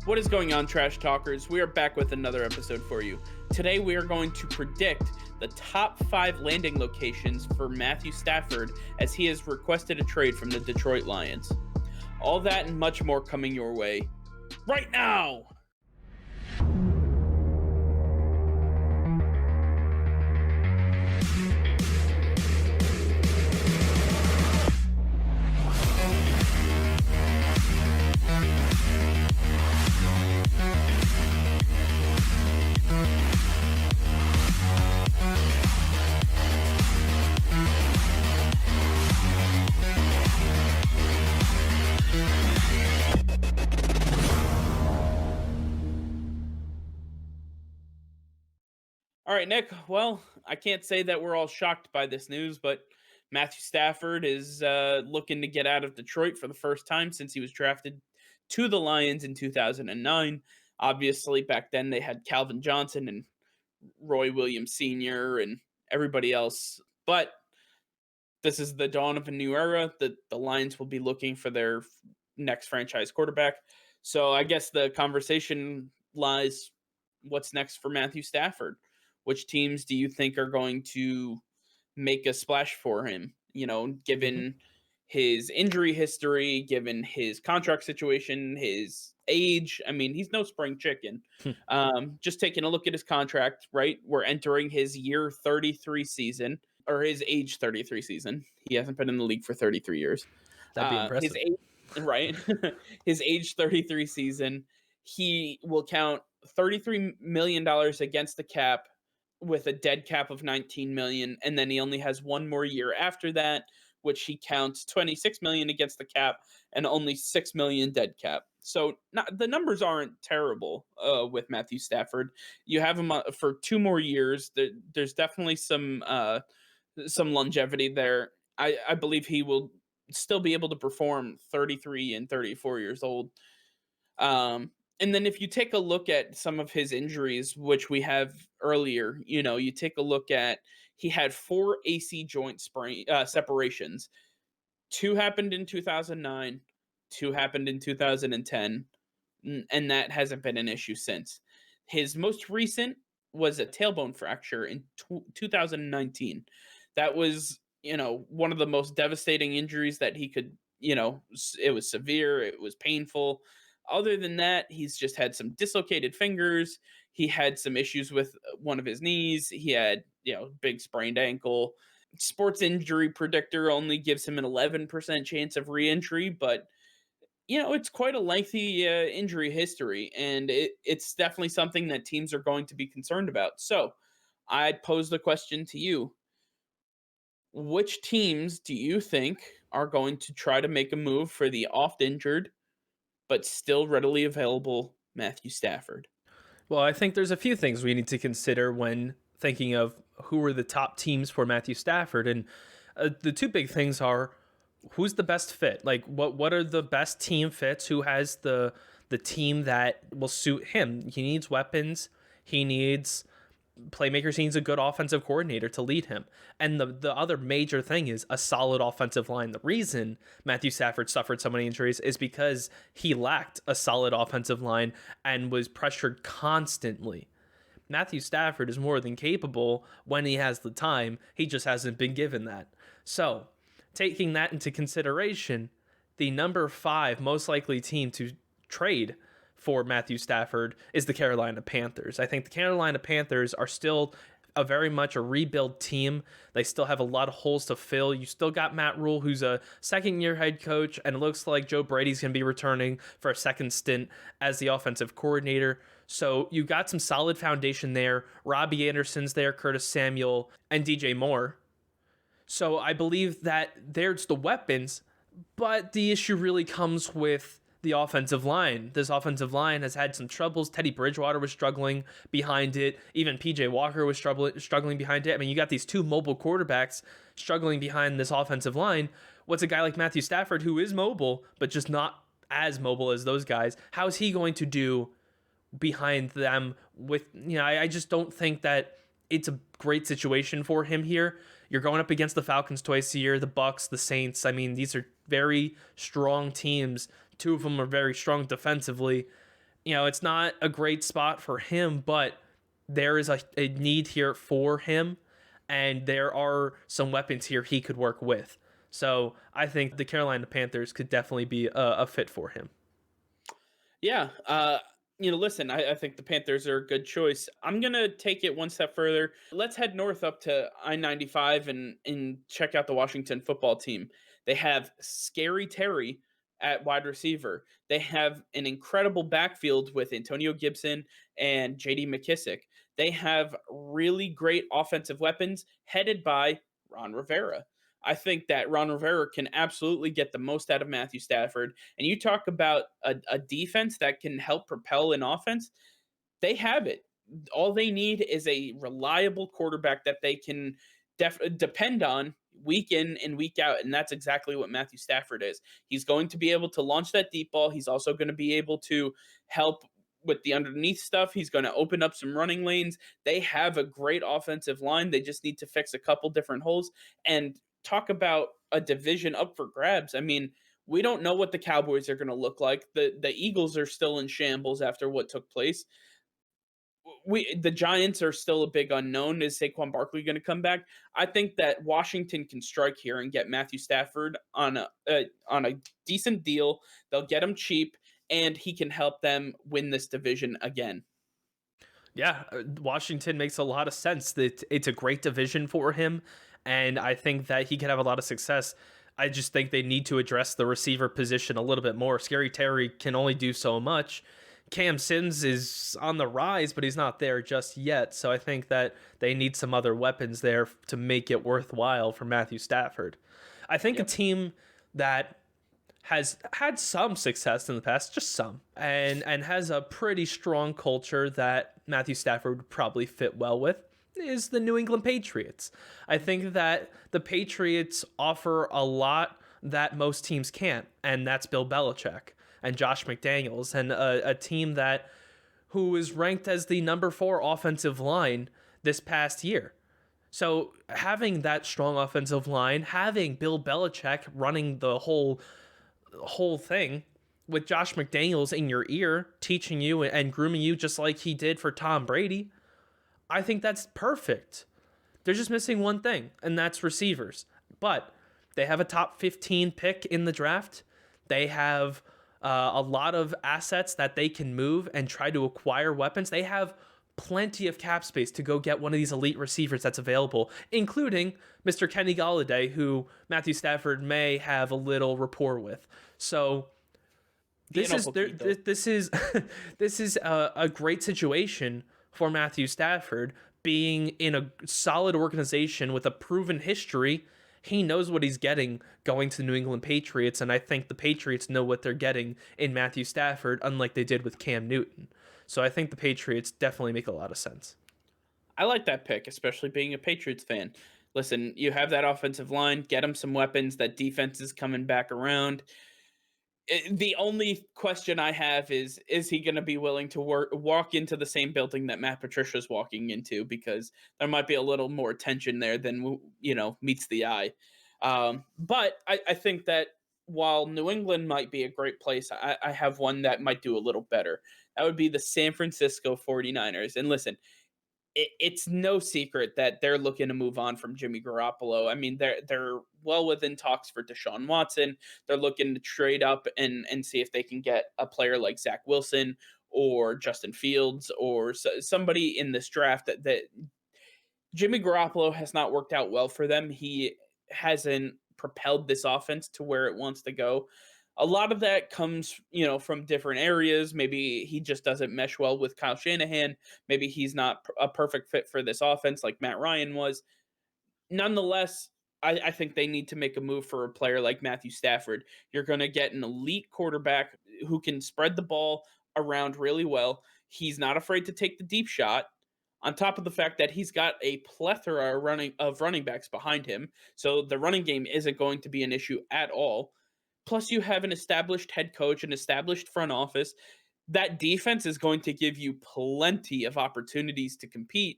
What is going on, Trash Talkers? We are back with another episode for you. Today we are going to predict the top 5 landing locations for Matthew Stafford as he has requested a trade from the Detroit Lions. All that and much more coming your way right now! All right, Nick. Well, I can't say that we're all shocked by this news, but Matthew Stafford is looking to get out of Detroit for the first time since he was drafted to the Lions in 2009. Obviously, back then they had Calvin Johnson and Roy Williams Sr. and everybody else. But this is the dawn of a new era. The Lions will be looking for their next franchise quarterback. So I guess the conversation lies, what's next for Matthew Stafford? Which teams do you think are going to make a splash for him? You know, given his injury history, given his contract situation, his age. I mean, he's no spring chicken. Just taking a look at his contract, right? We're entering his year 33 season, or his age 33 season. He hasn't been in the league for 33 years. That'd be impressive. His age, right? His age 33 season, he will count $33 million against the cap with a dead cap of 19 million, and then he only has one more year after that, which he counts 26 million against the cap and only 6 million dead cap. So the numbers aren't terrible with Matthew Stafford. You have him for 2 more years. There's definitely some longevity there. I believe he will still be able to perform 33 and 34 years old. And then if you take a look at some of his injuries, which we have earlier, you take a look at, he had 4 AC joint separations. 2 happened in 2009, 2 happened in 2010, and that hasn't been an issue since. His most recent was a tailbone fracture in 2019. That was, one of the most devastating injuries that he could, it was severe, it was painful. Other than that, he's just had some dislocated fingers. He had some issues with one of his knees. He had, big sprained ankle. Sports injury predictor only gives him an 11% chance of re-injury, but it's quite a lengthy injury history, and it's definitely something that teams are going to be concerned about. So I'd pose the question to you. Which teams do you think are going to try to make a move for the oft-injured but still readily available Matthew Stafford? Well, I think there's a few things we need to consider when thinking of who are the top teams for Matthew Stafford. And the 2 big things are, who's the best fit? Like, what are the best team fits? Who has the team that will suit him? He needs weapons. He needs playmakers. He needs a good offensive coordinator to lead him. And the other major thing is a solid offensive line. The reason Matthew Stafford suffered so many injuries is because he lacked a solid offensive line and was pressured constantly. Matthew Stafford is more than capable when he has the time. He just hasn't been given that. So, taking that into consideration, the number 5 most likely team to trade for Matthew Stafford is the Carolina Panthers. I think the Carolina Panthers are still very much a rebuild team. They still have a lot of holes to fill. You still got Matt Rule, who's a second-year head coach, and it looks like Joe Brady's going to be returning for a second stint as the offensive coordinator. So you got some solid foundation there. Robbie Anderson's there, Curtis Samuel, and DJ Moore. So I believe that there's the weapons, but the issue really comes with the offensive line. This offensive line has had some troubles. Teddy Bridgewater was struggling behind it. Even PJ Walker was struggling behind it. I mean, you got these 2 mobile quarterbacks struggling behind this offensive line. What's a guy like Matthew Stafford, who is mobile, but just not as mobile as those guys? How is he going to do behind them with, I just don't think that it's a great situation for him here. You're going up against the Falcons twice a year, the Bucks, the Saints. I mean, these are very strong teams. 2 of them are very strong defensively. It's not a great spot for him, but there is a need here for him, and there are some weapons here he could work with. So I think the Carolina Panthers could definitely be a fit for him. Yeah. Listen, I think the Panthers are a good choice. I'm gonna take it one step further. Let's head north up to I-95 and check out the Washington football team. They have Scary Terry at wide receiver. They have an incredible backfield with Antonio Gibson and JD McKissick. They have really great offensive weapons headed by Ron Rivera. I think that Ron Rivera can absolutely get the most out of Matthew Stafford. And you talk about a defense that can help propel an offense, they have it. All they need is a reliable quarterback that they can depend on week in and week out. And that's exactly what Matthew Stafford is. He's going to be able to launch that deep ball. He's also going to be able to help with the underneath stuff. He's going to open up some running lanes. They have a great offensive line. They just need to fix a couple different holes. And talk about a division up for grabs. I mean, we don't know what the Cowboys are going to look like. The Eagles are still in shambles after what took place. The Giants are still a big unknown. Is Saquon Barkley going to come back? I think that Washington can strike here and get Matthew Stafford on a decent deal. They'll get him cheap, and he can help them win this division again. Yeah, Washington makes a lot of sense. That it's a great division for him, and I think that he could have a lot of success. I just think they need to address the receiver position a little bit more. Scary Terry can only do so much. Cam Sims is on the rise, but he's not there just yet. So I think that they need some other weapons there to make it worthwhile for Matthew Stafford. I think a Yep. team that has had some success in the past, just some, and has a pretty strong culture that Matthew Stafford would probably fit well with is the New England Patriots. I think that the Patriots offer a lot that most teams can't, and that's Bill Belichick and Josh McDaniels, and a team that who is ranked as the number 4 offensive line this past year. So having that strong offensive line, having Bill Belichick running the whole thing with Josh McDaniels in your ear, teaching you and grooming you just like he did for Tom Brady, I think that's perfect. They're just missing one thing, and that's receivers. But they have a top 15 pick in the draft. They have a lot of assets that they can move and try to acquire weapons. They have plenty of cap space to go get one of these elite receivers that's available, including Mr. Kenny Galladay, who Matthew Stafford may have a little rapport with. So this is this is this is a great situation for Matthew Stafford being in a solid organization with a proven history. He knows what he's getting going to the New England Patriots, and I think the Patriots know what they're getting in Matthew Stafford, unlike they did with Cam Newton. So I think the Patriots definitely make a lot of sense. I like that pick, especially being a Patriots fan. Listen, you have that offensive line, get them some weapons. That defense is coming back around. The only question I have is he going to be willing to walk into the same building that Matt Patricia's walking into? Because there might be a little more tension there than meets the eye. But I think that while New England might be a great place, I have one that might do a little better. That would be the San Francisco 49ers. And listen, it's no secret that they're looking to move on from Jimmy Garoppolo. I mean, they're well within talks for Deshaun Watson. They're looking to trade up and see if they can get a player like Zach Wilson or Justin Fields or somebody in this draft that Jimmy Garoppolo has not worked out well for them. He hasn't propelled this offense to where it wants to go. A lot of that comes, from different areas. Maybe he just doesn't mesh well with Kyle Shanahan. Maybe he's not a perfect fit for this offense like Matt Ryan was. Nonetheless, I think they need to make a move for a player like Matthew Stafford. You're going to get an elite quarterback who can spread the ball around really well. He's not afraid to take the deep shot. On top of the fact that he's got a plethora of running backs behind him, so the running game isn't going to be an issue at all. Plus, you have an established head coach, an established front office. That defense is going to give you plenty of opportunities to compete.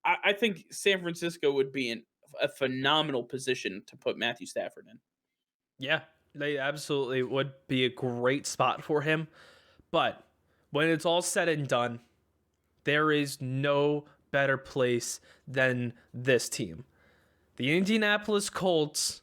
I think San Francisco would be in a phenomenal position to put Matthew Stafford in. Yeah, they absolutely would be a great spot for him. But When it's all said and done, there is no better place than this team. The Indianapolis Colts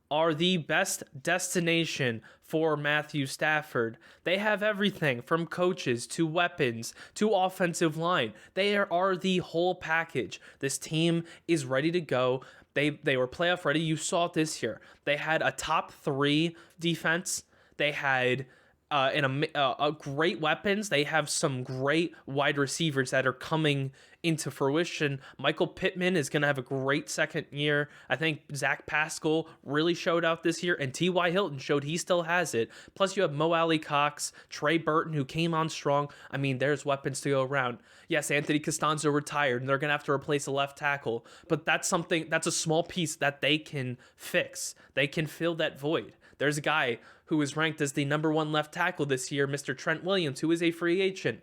are the best destination for Matthew Stafford. They have everything from coaches to weapons to offensive line. They are the whole package. This team is ready to go. They were playoff ready. You saw it this year. They had a top 3 defense. They had a great weapons. They have some great wide receivers that are coming into fruition. Michael Pittman is going to have a great second year. I think Zach Pascal really showed out this year, and T.Y. Hilton showed he still has it. Plus, you have Mo Alley Cox, Trey Burton, who came on strong. I mean, there's weapons to go around. Yes, Anthony Costanzo retired, and they're going to have to replace a left tackle, but that's a small piece that they can fix. They can fill that void. There's a guy who was ranked as the #1 left tackle this year, Mr. Trent Williams, who is a free agent.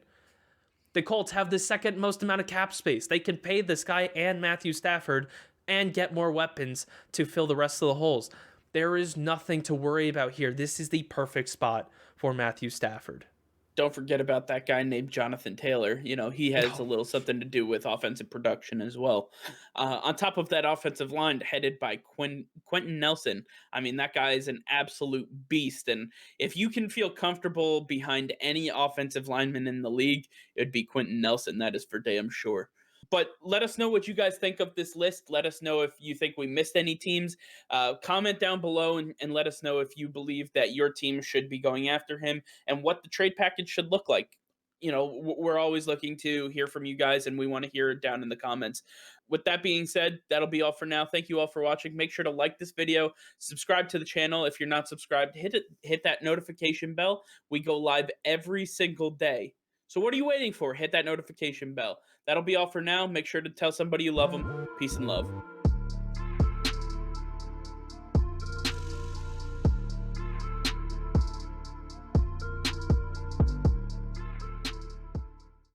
The Colts have the second most amount of cap space. They can pay this guy and Matthew Stafford and get more weapons to fill the rest of the holes. There is nothing to worry about here. This is the perfect spot for Matthew Stafford. Don't forget about that guy named Jonathan Taylor. You know, he has a Oh, little something to do with offensive production as well. On top of that offensive line headed by Quentin Nelson, I mean, that guy is an absolute beast. And if you can feel comfortable behind any offensive lineman in the league, it would be Quentin Nelson. That is for damn sure. But let us know what you guys think of this list. Let us know if you think we missed any teams. Comment down below and let us know if you believe that your team should be going after him and what the trade package should look like. You know, we're always looking to hear from you guys, and we want to hear it down in the comments. With that being said, that'll be all for now. Thank you all for watching. Make sure to like this video, subscribe to the channel if you're not subscribed, hit that notification bell. We go live every single day. So what are you waiting for? Hit that notification bell. That'll be all for now. Make sure to tell somebody you love them. Peace and love.